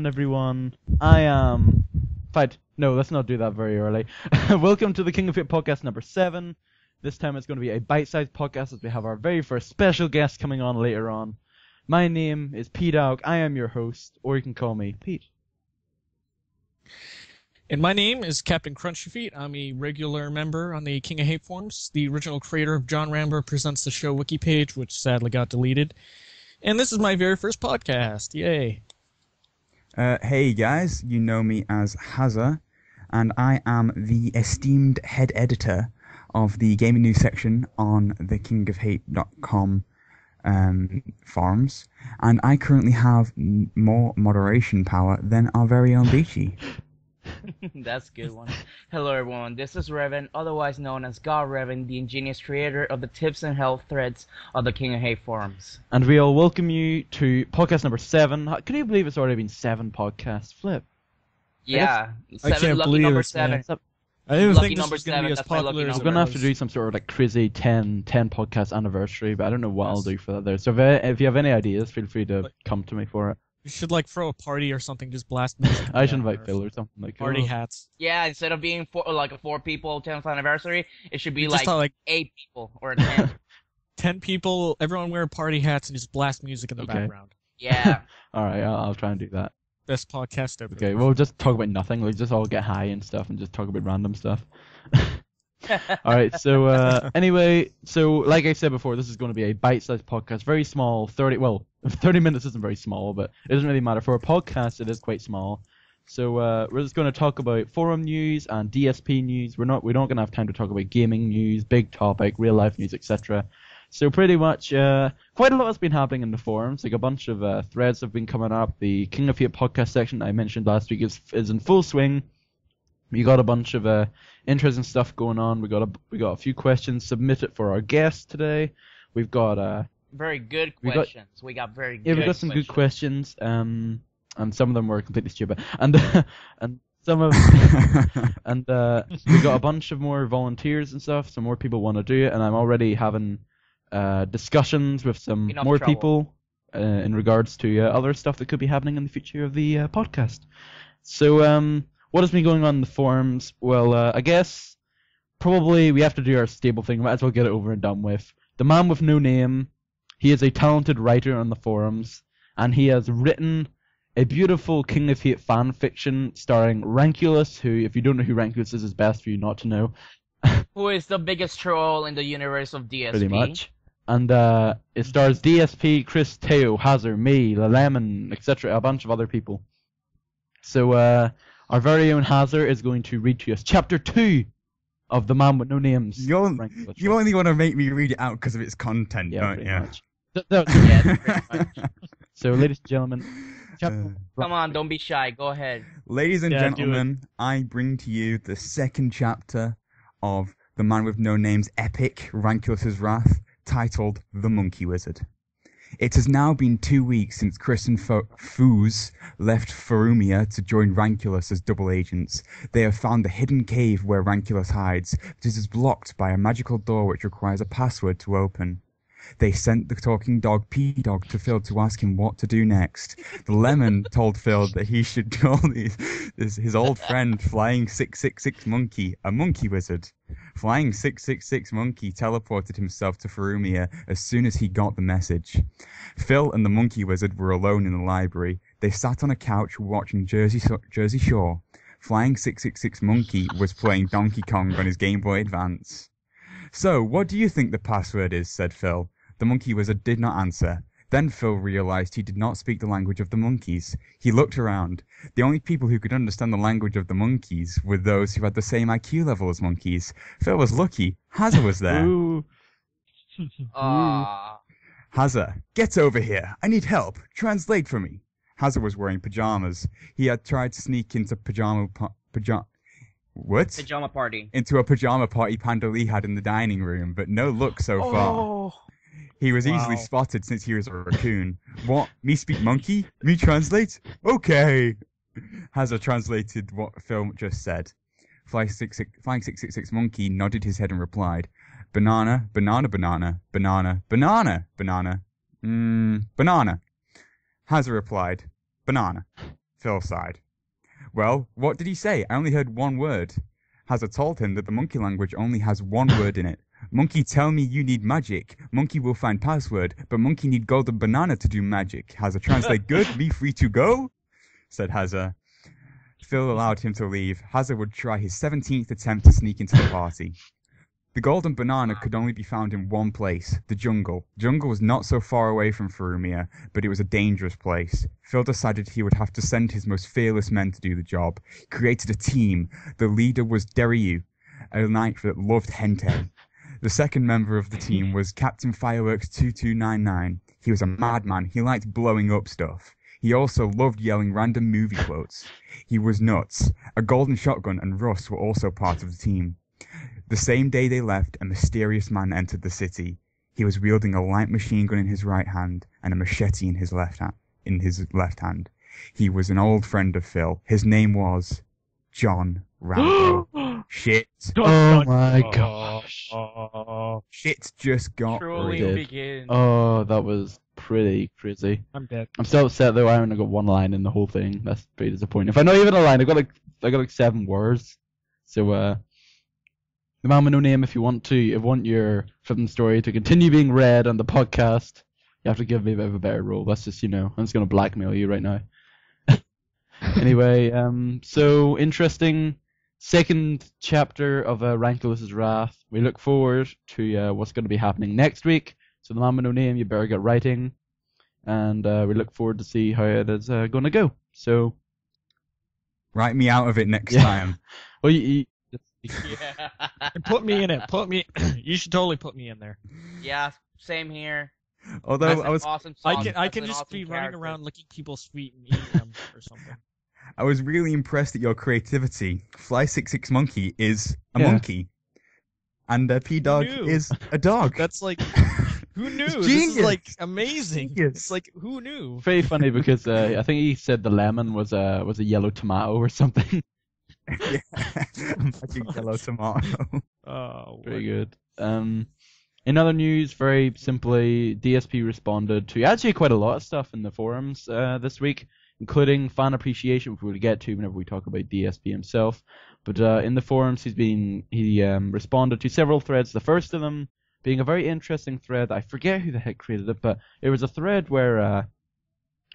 Everyone. I am... Fight. No, let's not do that very early. Welcome to the King of Hit podcast number 7. This time it's going to be a bite-sized podcast as we have our very first special guest coming on later on. My name is Pete Auk. I am your host, or you can call me Pete. And my name is Captain Crunchyfeet. I'm a regular member on the King of Hate forums, the original creator of John Rambo Presents the Show wiki page, which sadly got deleted. And this is my very first podcast. Yay. Hey guys, you know me as Hazza, and I am the esteemed head editor of the gaming news section on the kingofhate.com forums, and I currently have more moderation power than our very own Beachy. That's a good one. Hello everyone, this is Revan, otherwise known as God Revan, the ingenious creator of the tips and health threads of the King of Hate forums. And we all welcome you to podcast number 7. Can you believe it's already been 7 podcasts? Flip. Yeah, I can't lucky believe number it, 7. man. I didn't Lucky think this number was going to be 7, as that's my lucky popular as I'm it going to have was. to do some sort of like crazy 10 podcast anniversary, but I don't know what I'll do for that there. So if you have any ideas, feel free to come to me for it. You should throw a party or something, just blast music. I should invite Phil or something like Party hats. Yeah, instead of being a 4 people 10th anniversary, it should be Just like 8 people or 10. 10 people, everyone wear party hats and just blast music in the background. Yeah. Alright, I'll try and do that. Best podcast ever. Okay, we'll just talk about nothing. Like, just all get high and stuff and just talk about random stuff. Alright, so, anyway, so, like I said before, this is going to be a bite-sized podcast. Very small, 30 minutes isn't very small, but it doesn't really matter. For a podcast, it is quite small. So, we're just going to talk about forum news and DSP news. We're not going to have time to talk about gaming news, big topic, real-life news, etc. So pretty much, quite a lot has been happening in the forums. Like a bunch of threads have been coming up. The King of Hate podcast section I mentioned last week is in full swing. We got a bunch of interesting stuff going on. We got a few questions submitted for our guest today. We've got very good questions. We got very good. Yeah, we got some good questions. And some of them were completely stupid. And some of and we got a bunch of more volunteers and stuff. So more people want to do it, and I'm already having discussions with some more people in regards to other stuff that could be happening in the future of the podcast. So what has been going on in the forums? Well, I guess probably we have to do our stable thing. Might as well get it over and done with. The man with no name. He is a talented writer on the forums, and he has written a beautiful King of Hate fan fiction starring Ranculus, who, if you don't know who Ranculus is, best for you not to know. Who is the biggest troll in the universe of DSP? Pretty much. And it stars DSP, Chris, Teo, Hazard, me, Lemon, etc., a bunch of other people. So our very own Hazard is going to read to us Chapter 2 of The Man With No Names. You only want to make me read it out because of its content, don't you? Much. Yeah, pretty much. So, ladies and gentlemen, come on, don't be shy. Go ahead. Ladies and gentlemen, I bring to you the second chapter of The Man With No Name's epic Ranculus's Wrath, titled The Monkey Wizard. It has now been 2 weeks since Chris and Foos left Farumia to join Ranculus as double agents. They have found the hidden cave where Ranculus hides, but it is blocked by a magical door which requires a password to open. They sent the talking dog P-Dog to Phil to ask him what to do next. The Lemon told Phil that he should call his old friend Flying 666 Monkey a monkey wizard. Flying 666 Monkey teleported himself to Farumia as soon as he got the message. Phil and the monkey wizard were alone in the library. They sat on a couch watching Jersey Shore. Flying 666 Monkey was playing Donkey Kong on his Game Boy Advance. "So, what do you think the password is?" said Phil. The monkey wizard did not answer. Then Phil realized he did not speak the language of the monkeys. He looked around. The only people who could understand the language of the monkeys were those who had the same IQ level as monkeys. Phil was lucky. Hazza was there. Ooh. Hazza, get over here. I need help. Translate for me. Hazza was wearing pajamas. He had tried to sneak into Pajama party. into a pajama party Panda Lee had in the dining room, but no luck so far. He was easily spotted since he was a raccoon. What? Me speak monkey? Me translate? Okay. Hazza translated what Phil just said. Flying 666 Monkey nodded his head and replied, "Banana, banana, banana, banana, banana, banana. Banana." Hazza replied, "Banana." Phil sighed. Well, what did he say? I only heard one word. Hazza told him that the monkey language only has one word in it. Monkey, tell me you need magic. Monkey will find password, but monkey need golden banana to do magic. Hazza translate good, me free to go? Said Hazza. Phil allowed him to leave. Hazza would try his 17th attempt to sneak into the party. The golden banana could only be found in one place, the jungle. Jungle was not so far away from Furumia, but it was a dangerous place. Phil decided he would have to send his most fearless men to do the job. He created a team. The leader was Deryu, a knight that loved hentai. The second member of the team was Captain Fireworks 2299. He was a madman. He liked blowing up stuff. He also loved yelling random movie quotes. He was nuts. A golden shotgun and Russ were also part of the team. The same day they left, a mysterious man entered the city. He was wielding a light machine gun in his right hand and a machete in his left hand. He was an old friend of Phil. His name was John Rambo. Shit. Oh my gosh. Shit just got Truly real. begin. Oh, that was pretty crazy. I'm dead. I'm still upset though. I only got one line in the whole thing. That's pretty disappointing. If I not even a line, I got like 7 words. So the man with no name. If you want your flipping story to continue being read on the podcast, you have to give me a bit of a better role. That's just, I'm just gonna blackmail you right now. Anyway, so interesting second chapter of Rankulus's Wrath. We look forward to what's going to be happening next week. So the man with no name, you better get writing, and we look forward to see how it is going to go. So write me out of it next time. Well, Yeah. And put me in it. You should totally put me in there. Yeah, same here. Although That's I an was awesome I song. can That's an just awesome be running character. around licking people's feet and eating them or something. I was really impressed at your creativity. Fly66 Monkey is a Yeah. monkey. And P-Dog knew? is a dog. That's like, who knew? It's This genius. is like amazing. Genius. It's like, who knew? very funny because I think he said the lemon was a yellow tomato or something. Yeah. Magic yellow tomato. Oh, Very good. In other news, very simply, DSP responded to actually quite a lot of stuff in the forums this week, including fan appreciation, which we'll get to whenever we talk about DSP himself. But in the forums, he responded to several threads. The first of them being a very interesting thread. I forget who the heck created it, but it was a thread where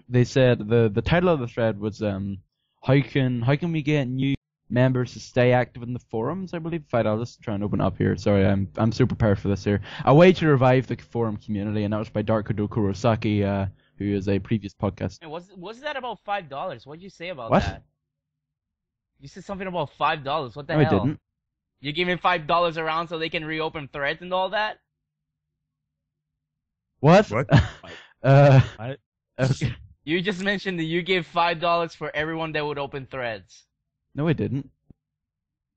they said the title of the thread was how can we get new members to stay active in the forums, I believe. I'll just try and open it up here. Sorry, I'm so prepared for this here. A way to revive the forum community, and that was by Darko Kurosaki, who is a previous podcast. Hey, was that about $5? What did you say about What? that? You said something about $5. What the No, I hell? didn't. You giving $5 around so they can reopen threads and all that? What? What? What? Okay. You just mentioned that you gave $5 for everyone that would open threads. No, I didn't.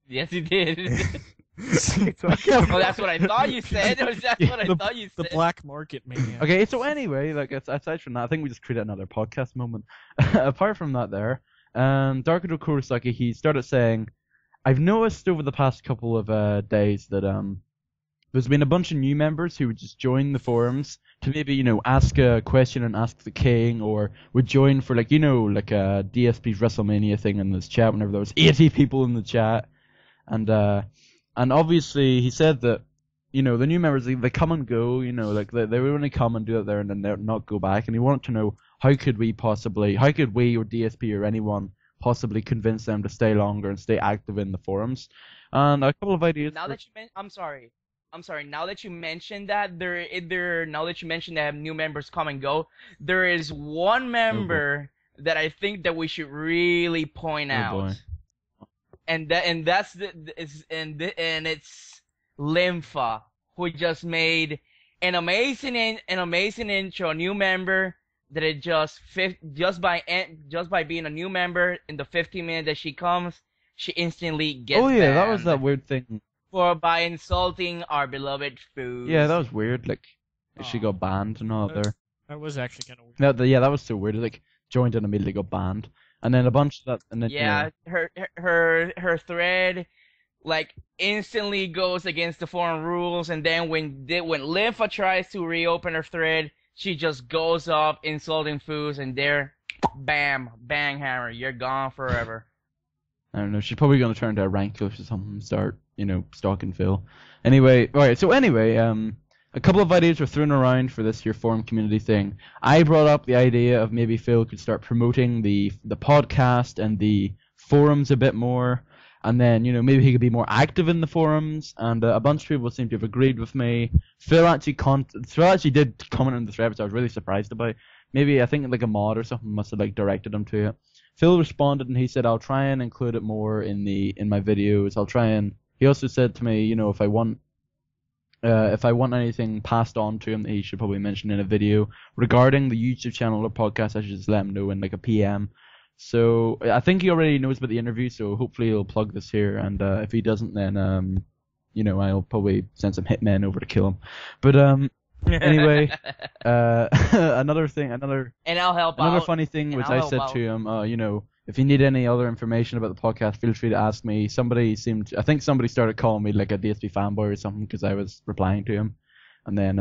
Yes, you did. It's okay. Well, that's what I thought you said. That's what I thought you The said. black market man. Okay, so anyway, aside from that, I think we just created another podcast moment. Apart from that there, Darko Kurosaki, he started saying, I've noticed over the past couple of days that there's been a bunch of new members who would just join the forums to maybe, ask a question and ask the king, or would join for like a DSP's WrestleMania thing in this chat whenever there was 80 people in the chat. And obviously he said that, the new members, they come and go, they would only come and do it there and then they'll not go back. And he wanted to know how could we or DSP or anyone possibly convince them to stay longer and stay active in the forums. And a couple of ideas. Now that you I'm sorry. Now that you mentioned that now that you mentioned that new members come and go, there is one member that I think that we should really point out. Boy. And it's Lympha, who just made an amazing intro, a new member that it just by being a new member in the 15 minutes that she comes, she instantly gets Oh yeah, that was banned that weird thing. by insulting our beloved food. Yeah, that was weird. Like, she Aw. got banned and all there. That was actually kind of weird. Yeah, that was so weird. Like, joined and immediately got banned, and then a bunch of that, and then Yeah, her thread like instantly goes against the forum rules, and then when Lympha tries to reopen her thread, she just goes off insulting Foos, and there bam, bang hammer, you're gone forever. I don't know. She's probably going to turn to a rankless or something and start, stalking Phil. Anyway, alright, so anyway, a couple of ideas were thrown around for this here forum community thing. I brought up the idea of maybe Phil could start promoting the podcast and the forums a bit more, and then, maybe he could be more active in the forums, and a bunch of people seem to have agreed with me. Phil actually did comment on the thread, which I was really surprised about. Maybe, I think, like a mod or something must have, like, directed him to it. Phil responded and he said, I'll try and include it more in my videos. He also said to me, if I want anything passed on to him that he should probably mention in a video regarding the YouTube channel or podcast, I should just let him know in like a PM. So I think he already knows about the interview, so hopefully he'll plug this here, and if he doesn't, then I'll probably send some hitmen over to kill him. But anyway, another and I'll help out. Another funny thing was I said to him, if you need any other information about the podcast, feel free to ask me. Somebody started calling me like a DSP fanboy or something because I was replying to him, and then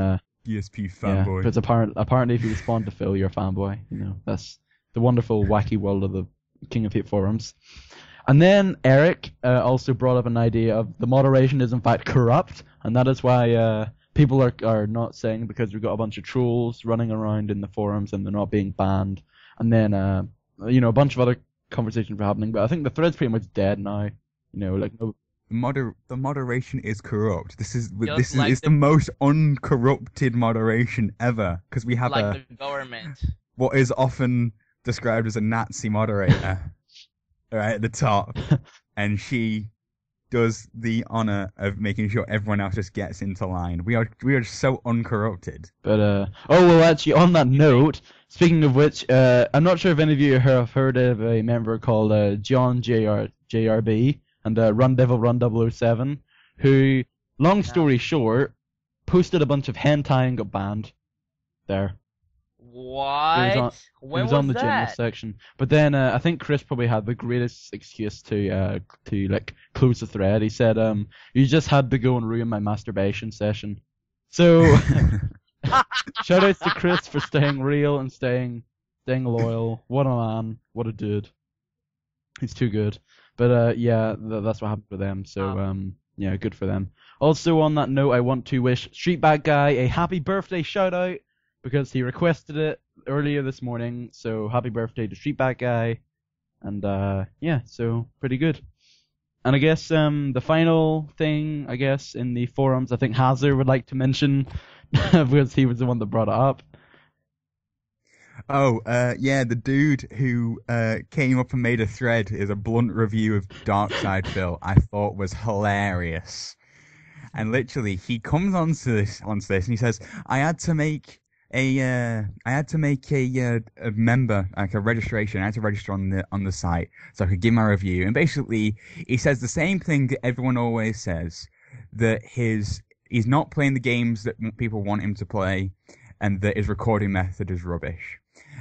DSP fanboy. Yeah, because apparently if you respond to Phil, you're a fanboy. That's the wonderful wacky world of the King of Hate forums. And then Eric also brought up an idea of the moderation is in fact corrupt, and that is why people are not saying, because we've got a bunch of trolls running around in the forums and they're not being banned. And then a bunch of other conversations were happening, but I think the thread's pretty much dead now. The moderation is corrupt. This is the most uncorrupted moderation ever, because we have the government. What is often described as a Nazi moderator, right at the top, and she does the honor of making sure everyone else just gets into line. We are so uncorrupted. But actually, on that note, speaking of which, I'm not sure if any of you have heard of a member called John JRB and Run Devil Run 007, who, long story short, posted a bunch of hentai and got banned. There. What? When was on the gymnast section. But then I think Chris probably had the greatest excuse to like close the thread. He said, "You just had to go and ruin my masturbation session." So shout outs to Chris for staying real and staying loyal. What a man! What a dude! He's too good. But that's what happened with them. So yeah, good for them. Also on that note, I want to wish Streetback Guy a happy birthday shout out, because he requested it earlier this morning. So happy birthday to Streetback Guy. And so pretty good. And I guess the final thing, in the forums, I think Hazard would like to mention, because he was the one that brought it up. Oh, the dude who came up and made a thread is a blunt review of Darkside Phil. I thought was hilarious. And literally, he comes onto this and he says, I had to make a member, like a registration. I had to register on the site so I could give my review. And basically, he says the same thing that everyone always says, that he's not playing the games that people want him to play, and that his recording method is rubbish.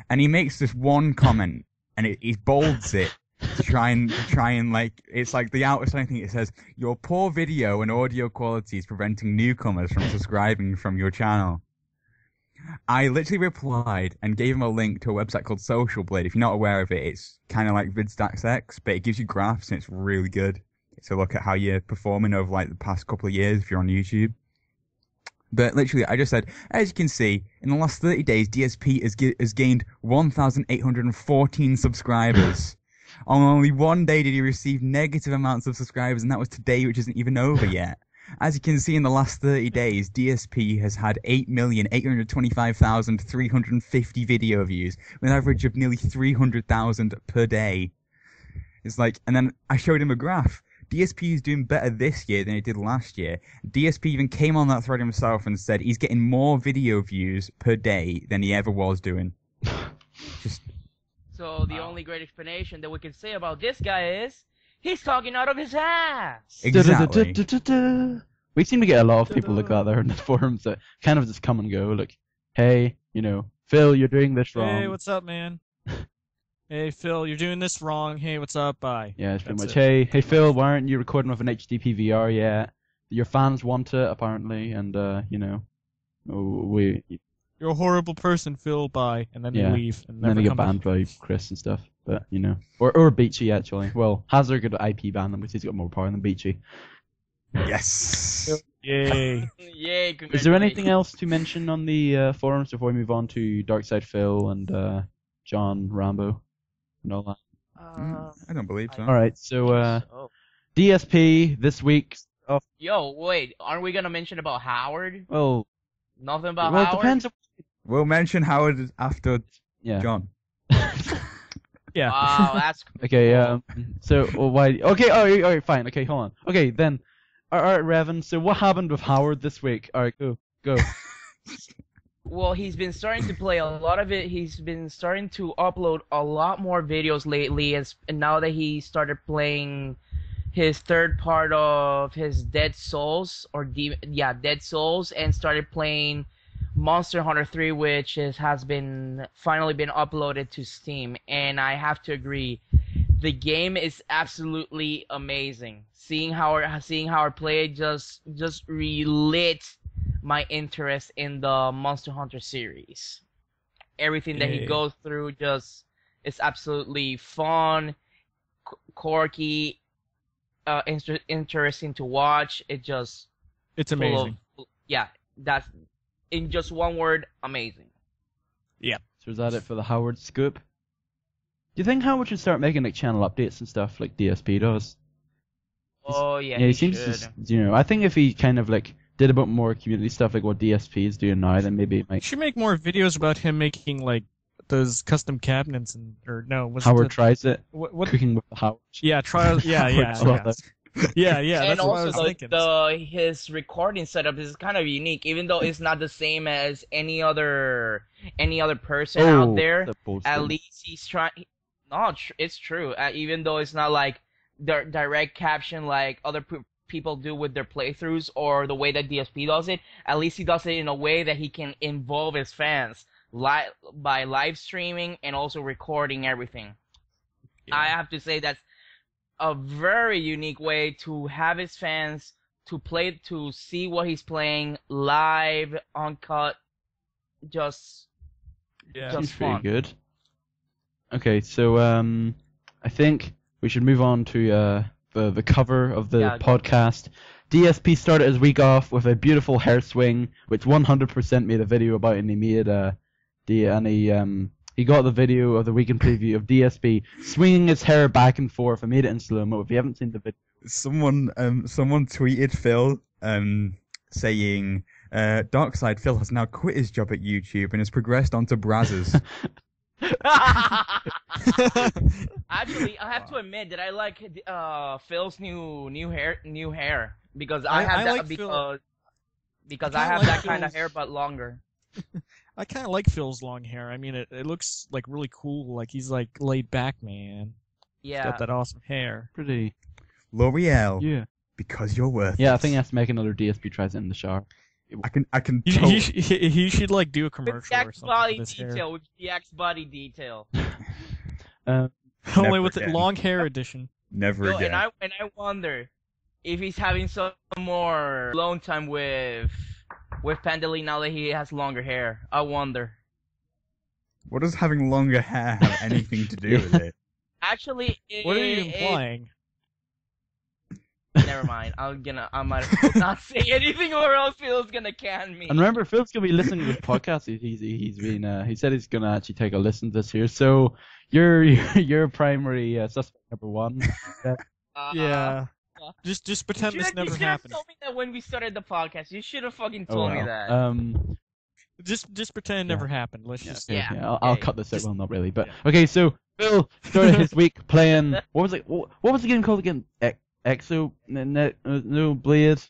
And he makes this one comment, and he bolds it to try and like, it's like the outside thing. It says, your poor video and audio quality is preventing newcomers from subscribing from your channel. I literally replied and gave him a link to a website called Socialblade. If you're not aware of it, it's kind of like VidStacksX, but it gives you graphs and it's really good. It's a look at how you're performing over like the past couple of years if you're on YouTube. But literally, I just said, as you can see, in the last 30 days, DSP has gained 1,814 subscribers. On only one day did he receive negative amounts of subscribers, and that was today, which isn't even over yet. As you can see, in the last 30 days, DSP has had 8,825,350 video views, with an average of nearly 300,000 per day. It's like, and then I showed him a graph. DSP is doing better this year than he did last year. DSP even came on that thread himself and said he's getting more video views per day than he ever was doing. So the only great explanation that we can say about this guy is, he's talking out of his ass. Exactly. We seem to get a lot of people like that there in the forums that kind of just come and go, like, hey, Phil, you're doing this wrong. Hey, what's up, man? Hey, Phil, you're doing this wrong. Hey, what's up? Bye. Yeah, it's pretty much, hey, Phil, why aren't you recording with an HDP VR yet? Your fans want it, apparently, and, You're a horrible person, Phil. Bye, and then Yeah. they leave and And never then they come get banned by Chris and stuff. But or Beachy actually. Well, Hazard could IP ban them because he's got more power than Beachy. Yes. Yay! Yay! Is there anything else to mention on the forums before we move on to Darkside Phil and John Rambo and all that? I don't believe so. All right, so DSP this week. Yo, wait, aren't we gonna mention about Howard? Well, Nothing about it Howard? depends. We'll mention Howard after Yeah. John. Yeah. Wow, that's Okay. So why? Okay. All right. Fine. Okay. Hold on. Okay. Then. All right, Revan. So what happened with Howard this week? All right. Go. well, he's been starting to play a lot of it. He's been starting to upload a lot more videos lately, and now that he started playing his third part of his Dead Souls Dead Souls, and started playing Monster Hunter 3, which has been finally been uploaded to Steam, and I have to agree, the game is absolutely amazing. Seeing Howard play just relit my interest in the Monster Hunter series. Everything that he goes through just is absolutely fun, quirky, interesting to watch. It's amazing. That's in just one word, amazing. Yeah. So is that it for the Howard scoop? Do you think Howard should start making like channel updates and stuff like DSP does? Oh yeah, he he seems should. to. I think if he kind of like did a bit more community stuff like what DSP is doing now, then maybe it might. Should make more videos about him making like those custom cabinets Howard tries it. What? Cooking with the Howard. Yeah, trials. Yeah. Yeah. And That's what I was also thinking. his recording setup is kind of unique, even though it's not the same as any other person out there. At least he's trying. No, it's true. Even though it's not like the direct caption like other people do with their playthroughs or the way that DSP does it, at least he does it in a way that he can involve his fans by live streaming and also recording everything. Yeah. I have to say that's a very unique way to have his fans to see what he's playing live, uncut, just Seems fun. pretty good. Okay, so I think we should move on to the cover of the podcast. DSP started his week off with a beautiful hair swing, which 100% made a video about, and he made he got the video of the weekend preview of DSP swinging his hair back and forth. I made it in slow-mo. If you haven't seen the video, someone tweeted Phil saying Darkside Phil has now quit his job at YouTube and has progressed onto Brazzers. Actually, I have to admit that I like Phil's new hair because I have that because I have that kind of hair but longer. I kind of like Phil's long hair. I mean, it looks like really cool. Like he's like laid back, man. Yeah. He's got that awesome hair. pretty. L'Oreal. Yeah. Because you're worth it. Yeah, I think he has to make another DSP tries it in the shower. I can He should like do a commercial or something with his hair. With the X body detail. Only with the again. long hair edition. Never again. And I wonder if he's having some more alone time with Pandeli now that he has longer hair. I wonder. What does having longer hair have anything to do with it? Actually, What are you implying? Never mind. I might not say anything or else Phil's gonna can me. And remember, Phil's gonna be listening to this podcast. He said he's gonna actually take a listen to this here. So you're primary suspect number one. Yeah. Just pretend this never You happened. told me that when we started the podcast. You should have fucking told me that. Just pretend it never happened. Let's just. Yeah. I'll cut this out. Well, not really, but okay. So Phil started his week playing. What was it? What was the game called again? No Blade.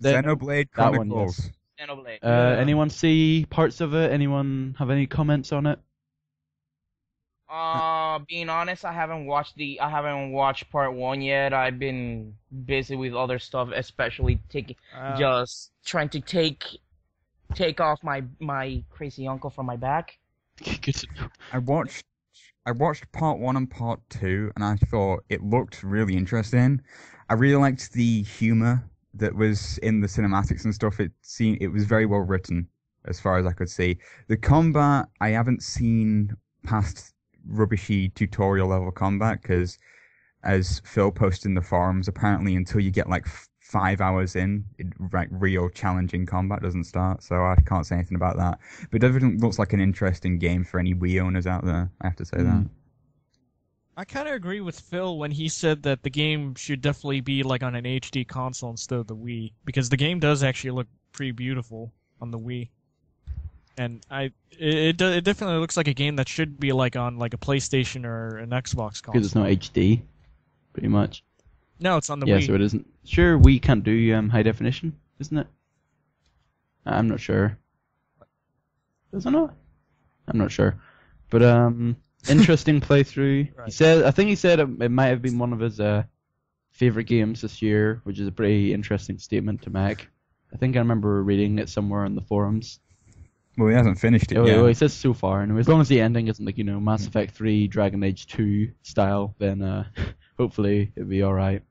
Xenoblade That one, Chronicles. Xenoblade. Anyone see parts of it? Anyone have any comments on it? Being honest, I haven't watched part 1 yet. I've been busy with other stuff, especially just trying to take off my crazy uncle from my back. Good to know. I watched part 1 and part 2, and I thought it looked really interesting. I really liked the humor that was in the cinematics and stuff. It was very well written as far as I could see. The combat, I haven't seen past rubbishy tutorial level combat, because as Phil posted in the forums, apparently until you get like 5 hours in, real challenging combat doesn't start, so I can't say anything about that. But it definitely looks like an interesting game for any Wii owners out there, I have to say that. I kind of agree with Phil when he said that the game should definitely be like on an HD console instead of the Wii, because the game does actually look pretty beautiful on the Wii. And it definitely looks like a game that should be like on like a PlayStation or an Xbox console. Because it's not HD, pretty much. No, it's on the Wii. Yeah, so it isn't. Sure, Wii can't do high definition, isn't it? I'm not sure. Does it not? I'm not sure. But interesting playthrough. Right. I think he said it might have been one of his favorite games this year, which is a pretty interesting statement to make. I think I remember reading it somewhere in the forums. Well, he hasn't finished it yet. Well, he says so far, and as long as the ending isn't like, Mass Effect 3, Dragon Age 2 style, then hopefully it'll be alright.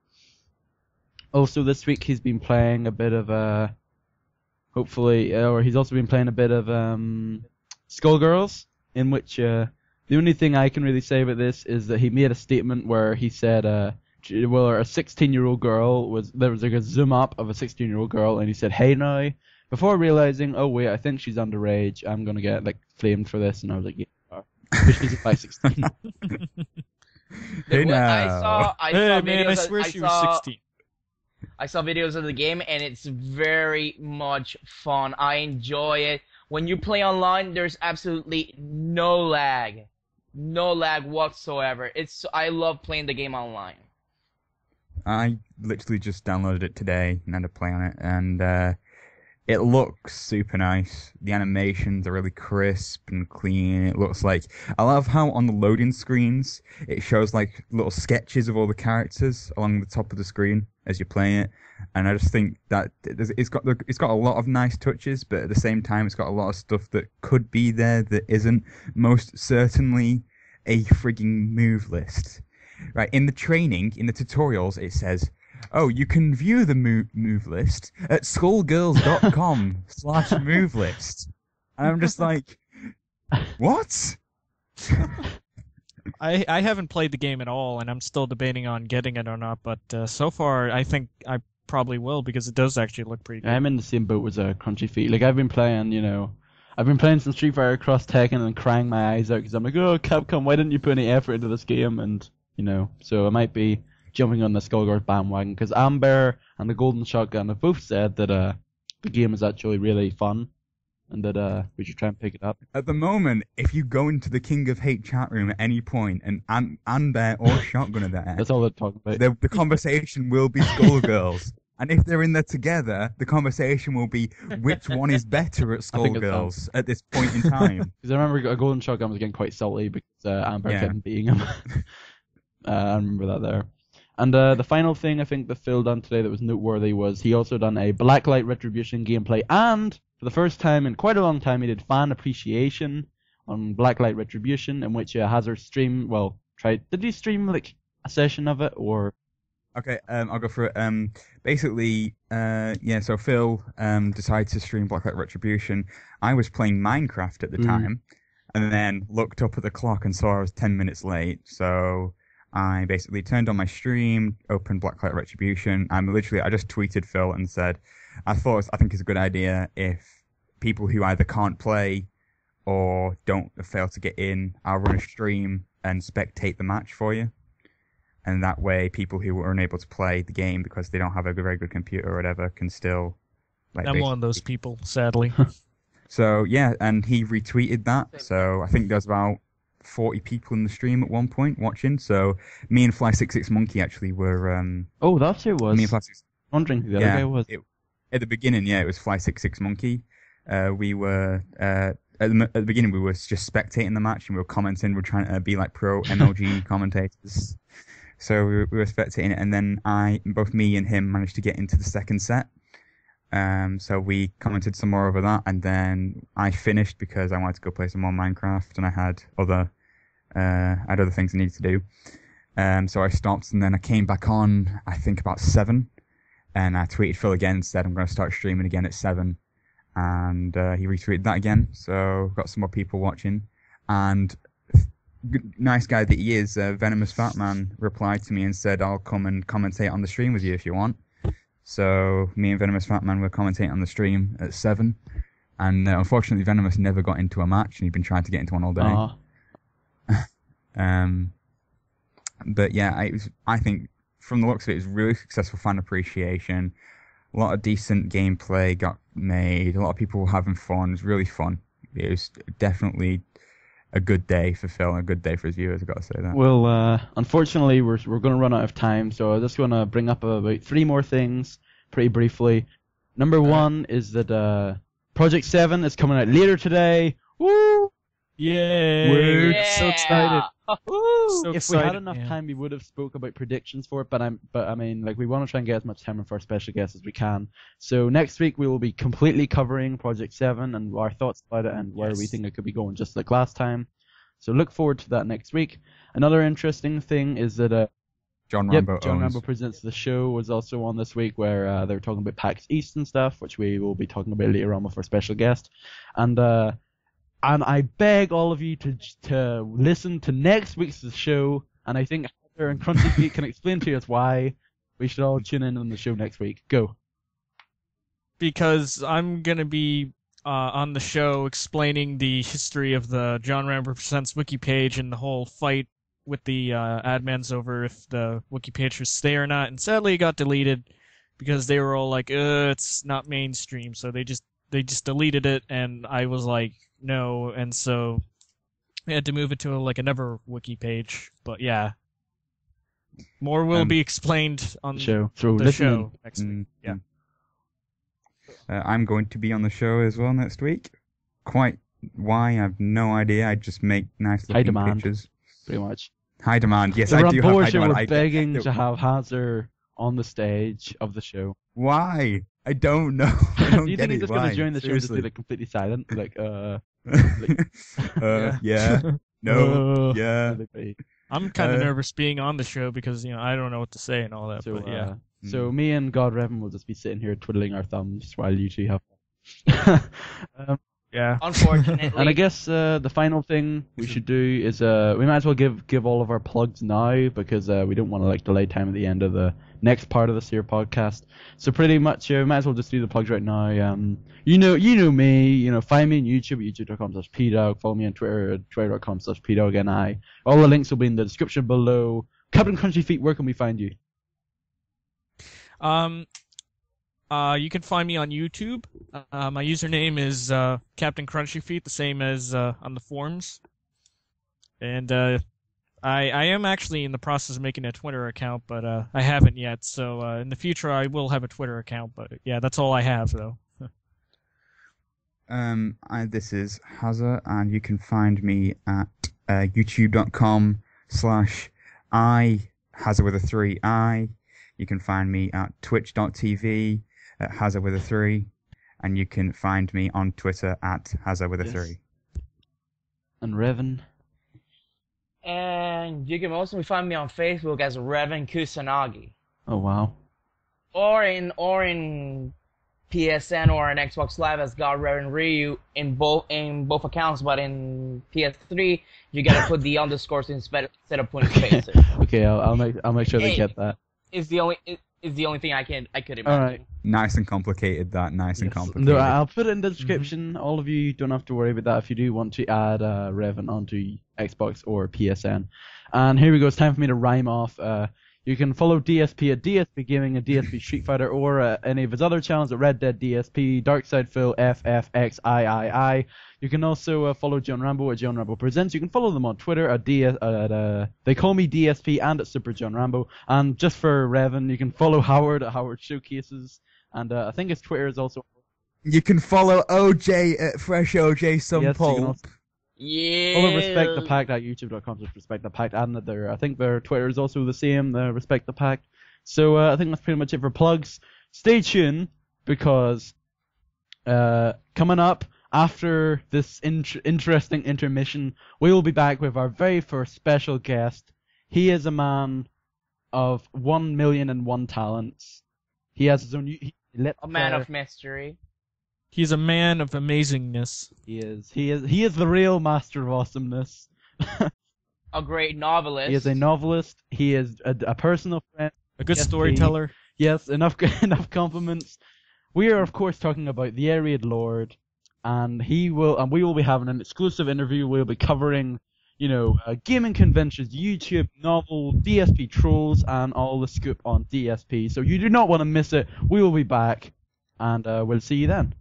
Also, this week he's been playing a bit of he's also been playing a bit of Skullgirls, in which the only thing I can really say about this is that he made a statement where he said, a 16-year-old girl there was like a zoom up of a 16-year-old girl, and he said, "Hey now," before realizing, oh wait, I think she's underage. I'm gonna get like flamed for this, and I was like, yeah, she's like 16. Hey now. I swear she was 16. I saw videos of the game, and it's very much fun. I enjoy it. When you play online, there's absolutely no lag whatsoever. I love playing the game online. I literally just downloaded it today and had to play on it, and it looks super nice. The animations are really crisp and clean. It looks like... I love how on the loading screens, it shows like little sketches of all the characters along the top of the screen as you're playing it. And I just think that it's got a lot of nice touches, but at the same time, it's got a lot of stuff that could be there that isn't. Most certainly a frigging move list. Right, in the training, in the tutorials, it says... Oh, you can view the move list at skullgirls.com/move list. And I'm just like, what? I haven't played the game at all, and I'm still debating on getting it or not, but so far I think I probably will, because it does actually look pretty good. I'm in the same boat with Crunchy Feet. Like, I've been playing some Street Fighter Cross Tekken and crying my eyes out because I'm like, oh, Capcom, why didn't you put any effort into this game? And, so I might be jumping on the Skullgirls bandwagon, because Amber and the Golden Shotgun have both said that the game is actually really fun, and that we should try and pick it up. At the moment, if you go into the King of Hate chat room at any point, and Amber or Shotgun are there, that's all they're talking about. The conversation will be Skullgirls. And if they're in there together, the conversation will be which one is better at Skullgirls at this point in time. Because I remember a Golden Shotgun was getting quite salty because Amber kept beating him. I remember that there. And the final thing I think that Phil done today that was noteworthy was he also done a Blacklight Retribution gameplay, and for the first time in quite a long time he did fan appreciation on Blacklight Retribution, in which Hazard streamed, did he stream like a session of it, or... Okay, I'll go through it. Basically, so Phil decided to stream Blacklight Retribution. I was playing Minecraft at the time, and then looked up at the clock and saw I was 10 minutes late, so... I basically turned on my stream, opened Blacklight Retribution, and I just tweeted Phil and said, I think it's a good idea if people who either can't play or fail to get in, I'll run a stream and spectate the match for you. And that way, people who are unable to play the game because they don't have a very good computer or whatever can still... I'm one of those people, sadly. So, yeah, and he retweeted that, so I think there's about 40 people in the stream at one point watching, so me and Fly66 Monkey actually were... oh, that's who it was. Me and Fly66... Wondering who the other guy was. At the beginning, it was Fly66 Monkey. We were... At the beginning, we were just spectating the match, and we were commenting. We were trying to be like pro MLG commentators. So we were spectating it, and then both me and him managed to get into the second set. So we commented some more over that, and then I finished because I wanted to go play some more Minecraft, and I had other things I needed to do. So I stopped, and then I came back on, I think about 7, and I tweeted Phil again and said I'm going to start streaming again at 7. and he retweeted that again. So got some more people watching, and nice guy that he is, Venomous Fat Man replied to me and said, "I'll come and commentate on the stream with you if you want." So me and Venomous Fat Man were commentating on the stream at 7, and unfortunately Venomous never got into a match, and he'd been trying to get into one all day. But yeah, I think from the looks of it was really successful fan appreciation. A lot of decent gameplay got made. A lot of people were having fun. It was really fun. It was definitely a good day for Phil and a good day for his viewers. I've got to say that. Well, unfortunately, we're going to run out of time, so I'm just going to bring up about 3 more things pretty briefly. Number 1 is that Project 7 is coming out later today. Woo! Yay! Woo. So excited. Woo! So If we had excited, enough man. time, we would have spoke about predictions for it. But I mean, like, we want to try and get as much time in for our special guests as we can. So next week we will be completely covering Project 7 and our thoughts about it and where we think it could be going, just like last time. So look forward to that next week. Another interesting thing is that John Yep, Rambo John owns. Rambo Presents the Show was also on this week, where they were talking about PAX East and stuff, which we will be talking about later on with our special guest. And I beg all of you to listen to next week's show, and I think Heather and Crunchy Feet can explain to us why we should all tune in on the show next week. Go. Because I'm going to be on the show explaining the history of the John Rambo Presents wiki page and the whole fight with the admins over if the wiki page should stay or not. And sadly, it got deleted because they were all like, it's not mainstream. So they just deleted it, and I was like, no. And so we had to move it to another wiki page. But yeah, more will be explained on The show. So the listening. show next week. Yeah. I'm going to be on the show as well next week. Quite why, I have no idea. I just make nice High looking demand. pictures. Pretty much. High demand. Yes, The I do have high Ramboers demand. were begging to have Hazard on the stage of the show. Why? I don't know. I don't Do you get think he's it. just Why? going to join the show and just Seriously. be like completely silent? Like, Yeah. No. Uh, Yeah. I'm kind of Uh, nervous being on the show because I don't know what to say and all that. So, but yeah. so me and God Revan will just be sitting here twiddling our thumbs while you two have fun. Yeah. Unfortunately. And I guess the final thing we should do is we might as well give all of our plugs now, because we don't want to delay time at the end of the next part of this here podcast. So pretty much we might as well just do the plugs right now. You know me. Find me on YouTube at youtube.com/pdog. Follow me on Twitter at twitter.com/pdogni. All the links will be in the description below. Captain Crunchy Feet, where can we find you? You can find me on YouTube. My username is Captain Crunchy Feet, the same as on the forums. And I am actually in the process of making a Twitter account, but I haven't yet. So in the future, I will have a Twitter account. But yeah, that's all I have, though. This is Hazza, and you can find me at youtube.com/I Hazza with a 3I. You can find me at twitch.tv at Hazza with a 3, and you can find me on Twitter at Hazza with a 3. And Revan. And you can also find me on Facebook as Revan Kusanagi. Oh wow. Or in PSN or on Xbox Live as God Revan Ryu in both accounts, but in PS3 you gotta put the underscores instead of putting spaces. Okay, I'll make sure they Hey. get that. Is the only thing I could imagine. All right. Nice and complicated, that. Nice and Yes. complicated. No, I'll put it in the description. All of you don't have to worry about that if you do want to add Revan onto Xbox or PSN. And here we go. It's time for me to rhyme off. You can follow DSP at DSP Gaming and DSP Street Fighter, or any of his other channels at Red Dead DSP, Darkside Phil, FFXIII. You can also follow John Rambo at John Rambo Presents. You can follow them on Twitter at they call me DSP and at Super John Rambo. And just for Revan, you can follow Howard at Howard Showcases. And I think his Twitter is also. You can follow OJ at Fresh OJ Some Yes, you can Pulp. Yeah. also follow Respect the Pact at youtube.com/Respect the Pact, and I think their Twitter is also the same, the Respect the Pact. So I think that's pretty much it for plugs. Stay tuned, because coming up after this interesting intermission, we will be back with our very first special guest. He is a man of 1,000,001 talents. He has his own. A man of mystery. He's a man of amazingness. He is. He is the real master of awesomeness. A great novelist. He is a novelist. He is a personal friend. A good Yes, storyteller. Yes, enough compliments. We are of course talking about the Arid Lord, and we will be having an exclusive interview. We'll be covering, gaming conventions, YouTube, novel, DSP trolls, and all the scoop on DSP. So you do not want to miss it. We will be back, and we'll see you then.